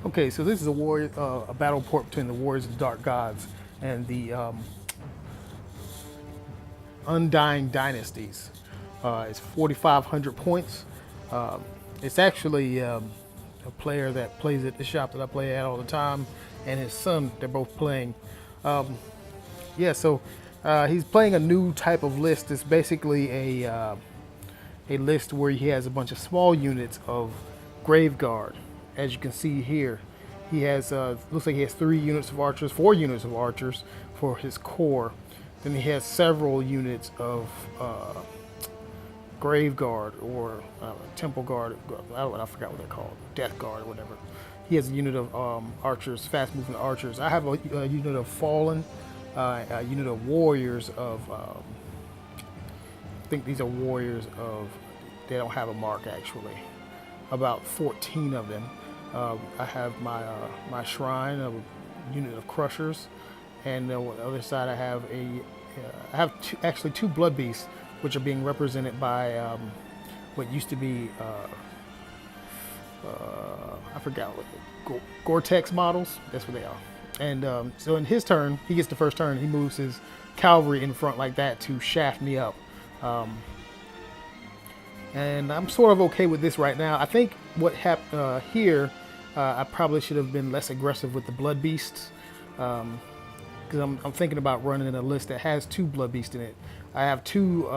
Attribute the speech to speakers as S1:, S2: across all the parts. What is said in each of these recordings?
S1: Okay, so this is a battle report between the Warriors of the Dark Gods and the Undying dynasties. It's 4,500 points. Um, it's actually a player that plays at the shop that I play at all the time, and his son. They're both playing. Yeah, so he's playing a new type of list. It's basically a list where he has a bunch of small units of Grave Guard. As you can see here, he has looks like he has 3 units of archers, 4 units of archers for his core. Then he has several units of Grave Guard or Temple Guard. I forgot what they're called, Death Guard or whatever. He has a unit of archers, fast-moving archers. I have a unit of Fallen, a unit of Warriors of. I think these are Warriors of. They don't have a mark actually. About 14 of them. I have my shrine of a unit of Crushers, and on the other side I have actually 2 Blood Beasts, which are being represented by what used to be I forgot what Gore-Tex models. That's what they are. And so in his turn, he gets the first turn. He moves his cavalry in front like that to shaft me up. And I'm sort of okay with this right now. I think what happened here, I probably should have been less aggressive with the Blood Beasts, because I'm thinking about running a list that has 2 Blood Beasts in it. I have two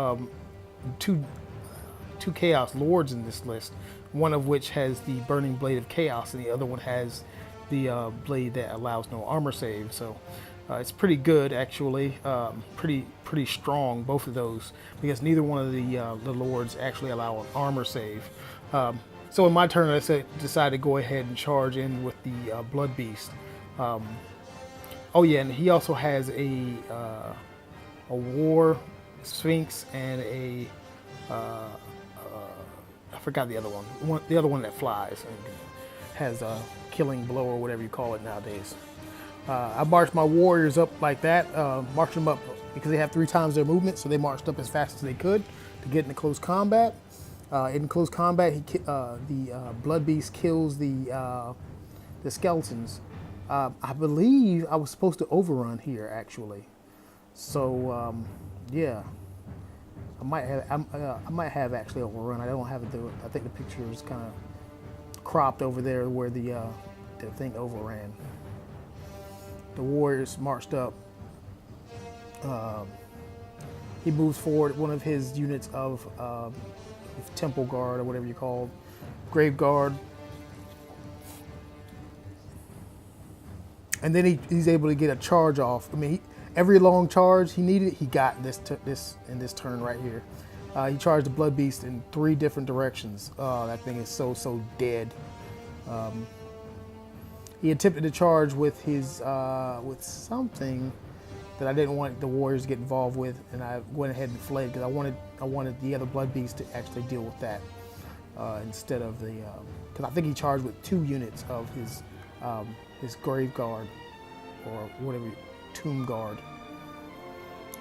S1: Chaos Lords in this list, one of which has the Burning Blade of Chaos, and the other one has the blade that allows no armor save. So it's pretty good actually, pretty strong, both of those, because neither one of the lords actually allow an armor save. So in my turn, I decided to go ahead and charge in with the Blood Beast. Oh yeah, and he also has a War Sphinx and a I forgot the other one. The other one that flies and has a killing blow or whatever you call it nowadays. I marched my warriors up like that, marched them up because they have 3 times their movement, so they marched up as fast as they could to get into close combat. In close combat, the Blood Beast kills the skeletons. I believe I was supposed to overrun here actually, so yeah, I might have actually overrun. I don't have it. I think the picture is kind of cropped over there where the thing overran. The warriors marched up. He moves forward one of his units of Temple Guard or whatever you call Grave Guard, and then he's able to get a charge off. I mean, every long charge he needed, he got this in this turn right here. He charged the Blood Beast in 3 different directions. That thing is so dead. He attempted to charge with his with something that I didn't want the warriors to get involved with, and I went ahead and fled because I wanted the other Blood Beast to actually deal with that instead of the because I think he charged with 2 units of his Grave Guard or whatever, Tomb Guard.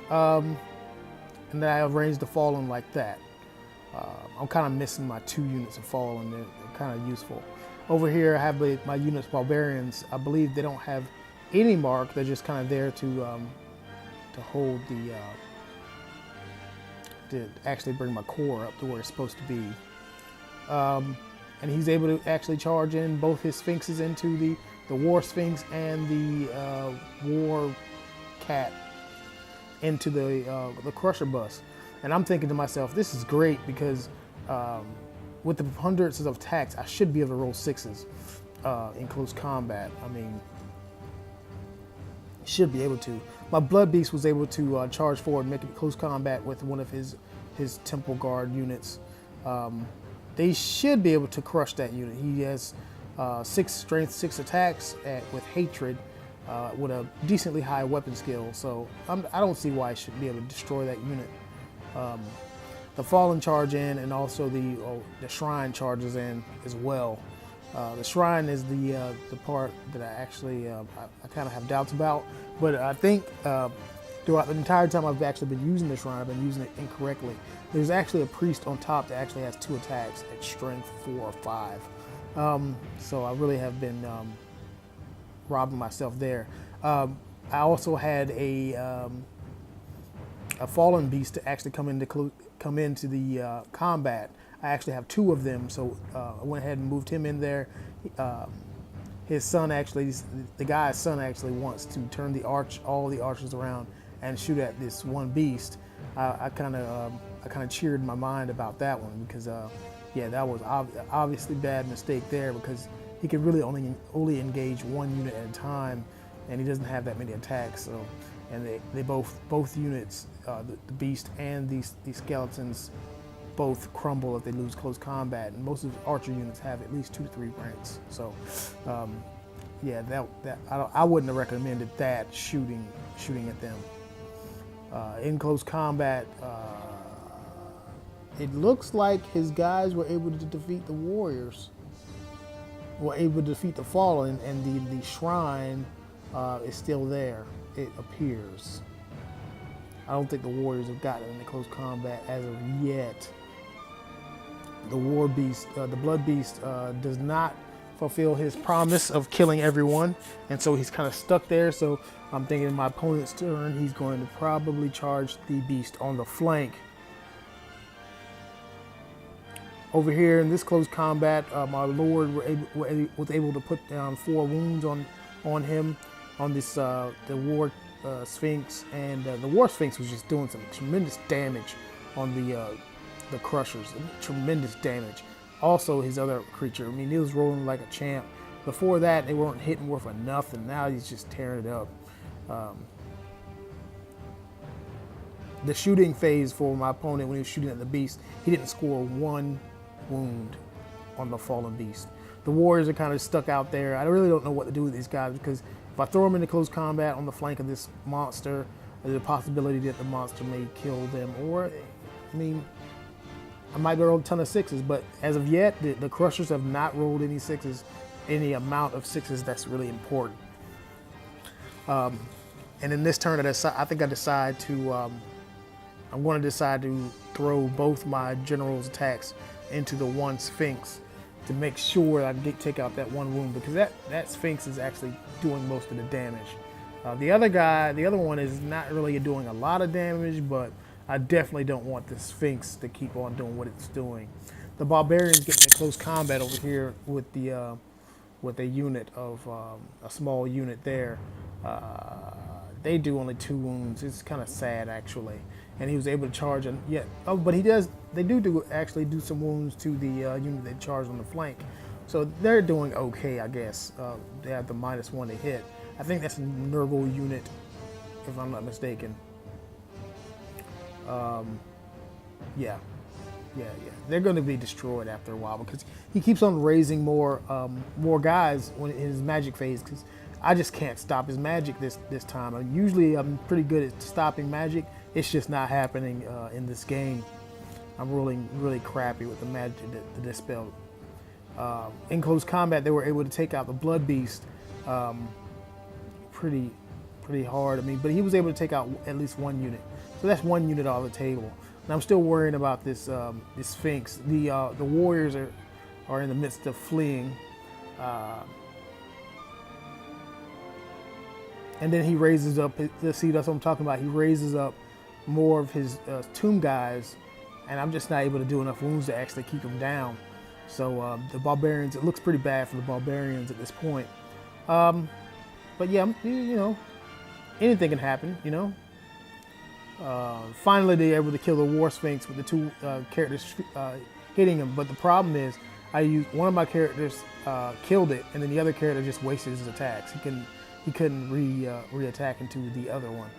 S1: And then I arranged the Fallen like that. I'm kind of missing my 2 units of Fallen. They're kind of useful. Over here I have my units Barbarians. I believe they don't have any mark. They're just kind of there to hold to actually bring my core up to where it's supposed to be. And he's able to actually charge in both his Sphinxes into the War Sphinx and the War Cat into the Crusher bus. And I'm thinking to myself, this is great because with the hundreds of attacks, I should be able to roll 6s in close combat. I mean, should be able to. My Blood Beast was able to charge forward and make it close combat with one of his Temple Guard units. They should be able to crush that unit. He has 6 strength, 6 attacks with hatred, with a decently high weapon skill. So I don't see why I should be able to destroy that unit. The Fallen charge in, and also the Shrine charges in as well. The Shrine is the part that I actually I kind of have doubts about, but I think throughout the entire time I've actually been using the Shrine, I've been using it incorrectly. There's actually a priest on top that actually has 2 attacks at strength 4 or 5. So I really have been robbing myself there. I also had a fallen beast to actually come into the combat. I actually have two of them, so I went ahead and moved him in there. His son actually, the guy's son actually wants to turn all the archers around and shoot at this one beast. I kind of cheered my mind about that one because, yeah, that was obviously bad mistake there because he can really only engage one unit at a time, and he doesn't have that many attacks. So, and they both units, the beast and these skeletons, both crumble if they lose close combat, and most of the archer units have at least 2 to 3 ranks. So, yeah, I wouldn't have recommended that shooting at them. In close combat, it looks like his guys were able to defeat the warriors, were able to defeat the fallen, and the shrine is still there, it appears. I don't think the warriors have gotten into close combat as of yet. The war beast, the blood beast, does not fulfill his promise of killing everyone, and so he's kind of stuck there. So I'm thinking my opponent's turn, he's going to probably charge the beast on the flank. Over here in this close combat, my lord was able to put down 4 wounds on him, on this the war sphinx, and the war sphinx was just doing some tremendous damage on the crushers, tremendous damage. Also his other creature, I mean, he was rolling like a champ. Before that, they weren't hitting worth of nothing. Now he's just tearing it up. The shooting phase for my opponent when he was shooting at the beast, he didn't score 1 wound on the fallen beast. The warriors are kind of stuck out there. I really don't know what to do with these guys because if I throw them into close combat on the flank of this monster, there's a possibility that the monster may kill them, or, I mean, I might roll a ton of 6s, but as of yet, the crushers have not rolled any 6s, any amount of 6s that's really important. And in this turn, I think I decide to, I'm going to decide to throw both my general's attacks into the one sphinx to make sure I take out that 1 wound, because that sphinx is actually doing most of the damage. The other one is not really doing a lot of damage, but I definitely don't want the sphinx to keep on doing what it's doing. The barbarians get into close combat over here with a unit of a small unit there. They do only 2 wounds. It's kind of sad actually. And he was able to charge and but they do actually do some wounds to the unit they charged on the flank. So they're doing okay, I guess. They have the -1 to hit. I think that's a Nurgle unit, if I'm not mistaken. Yeah. They're going to be destroyed after a while because he keeps on raising more guys in his magic phase. Because I just can't stop his magic this time. Usually I'm pretty good at stopping magic. It's just not happening in this game. I'm really crappy with the magic to dispel. In close combat, they were able to take out the blood beast pretty hard. I mean, but he was able to take out at least 1 unit. So that's 1 unit off the table. And I'm still worrying about this this sphinx. The warriors are in the midst of fleeing. And then he raises up, see, that's what I'm talking about. He raises up more of his tomb guys, and I'm just not able to do enough wounds to actually keep them down. So the barbarians, it looks pretty bad for the barbarians at this point. But yeah, you know, anything can happen, you know. Finally, they're able to kill the War Sphinx with the 2 characters hitting him. But the problem is, I used one of my characters killed it, and then the other character just wasted his attacks. He couldn't re-attack into the other one.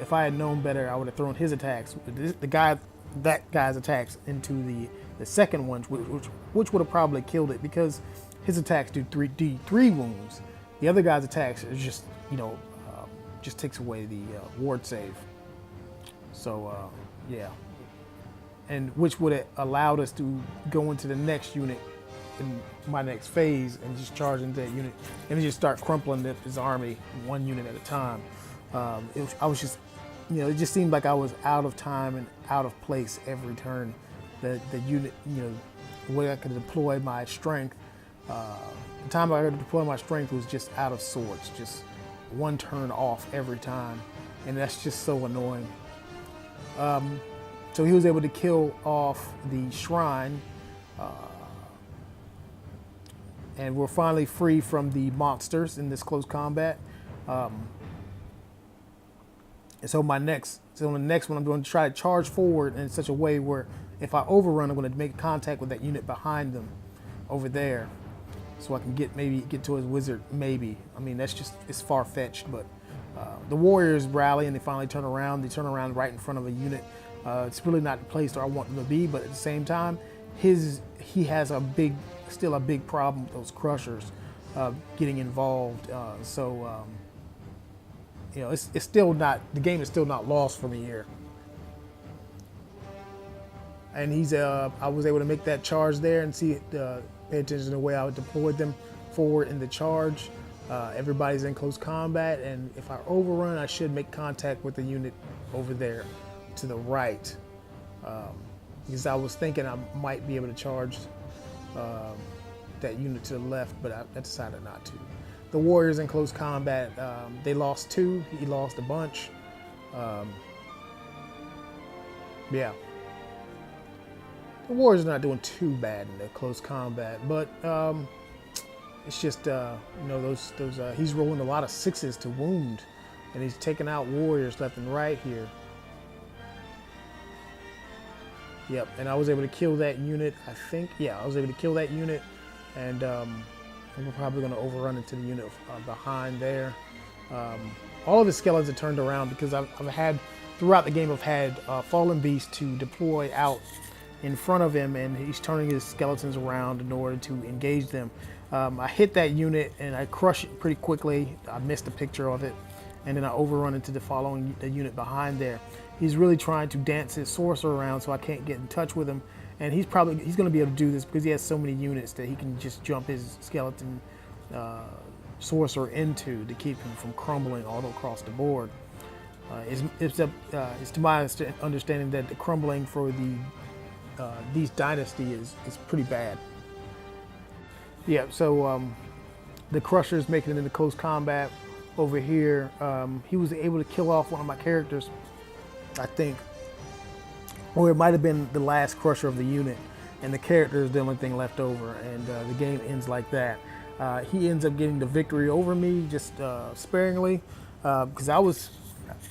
S1: If I had known better, I would have thrown his attacks, that guy's attacks into the second one, which would have probably killed it because his attacks do 3 wounds. The other guy's attacks is just, you know, just takes away the ward save. So yeah, and which would have allowed us to go into the next unit in my next phase and just charge into that unit and just start crumpling his army 1 unit at a time. I was just, you know, it just seemed like I was out of time and out of place every turn. The unit, you know, the way I could deploy my strength The time I had to deploy my strength was just out of sorts, just one turn off every time, and that's just so annoying. So he was able to kill off the shrine, and we're finally free from the monsters in this close combat. And so the next one, I'm going to try to charge forward in such a way where if I overrun, I'm going to make contact with that unit behind them over there, so I can maybe get to his wizard. Maybe, I mean, it's far-fetched, but the warriors rally and they finally turn around. They turn around right in front of a unit. It's really not the place where I want them to be, but at the same time, he has still a big problem with those crushers getting involved. It's still not, the game is still not lost for me here. And I was able to make that charge there and pay attention to the way I deployed them forward in the charge. Everybody's in close combat, and if I overrun, I should make contact with the unit over there to the right. Because I was thinking I might be able to charge that unit to the left, but I decided not to. The warriors in close combat, they lost 2, he lost a bunch. Yeah. The warriors are not doing too bad in the close combat, but it's just, he's rolling a lot of 6s to wound, and he's taking out warriors left and right here. Yep, and I was able to kill that unit, I think. Yeah, I was able to kill that unit, and we're probably going to overrun into the unit behind there. All of his skeletons are turned around because throughout the game, I've had Fallen Beast to deploy out in front of him, and he's turning his skeletons around in order to engage them. I hit that unit and I crush it pretty quickly. I missed a picture of it, and then I overrun into the unit behind there. He's really trying to dance his sorcerer around, so I can't get in touch with him. And he's going to be able to do this because he has so many units that he can just jump his skeleton sorcerer into to keep him from crumbling all across the board. It's to my understanding that the crumbling for these dynasties is pretty bad. Yeah, so the Crusher's making it into close combat over here. He was able to kill off one of my characters, I think. Or it might have been the last Crusher of the unit, and the character is the only thing left over, and the game ends like that. He ends up getting the victory over me, just sparingly, because I was,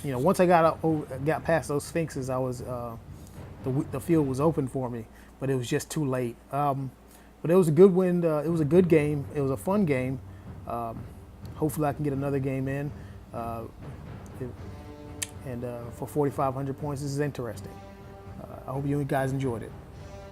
S1: once I got past those Sphinxes, I was, the field was open for me, but it was just too late. But it was a good win. It was a good game. It was a fun game. Hopefully I can get another game in. And for 4,500 points, this is interesting. I hope you guys enjoyed it.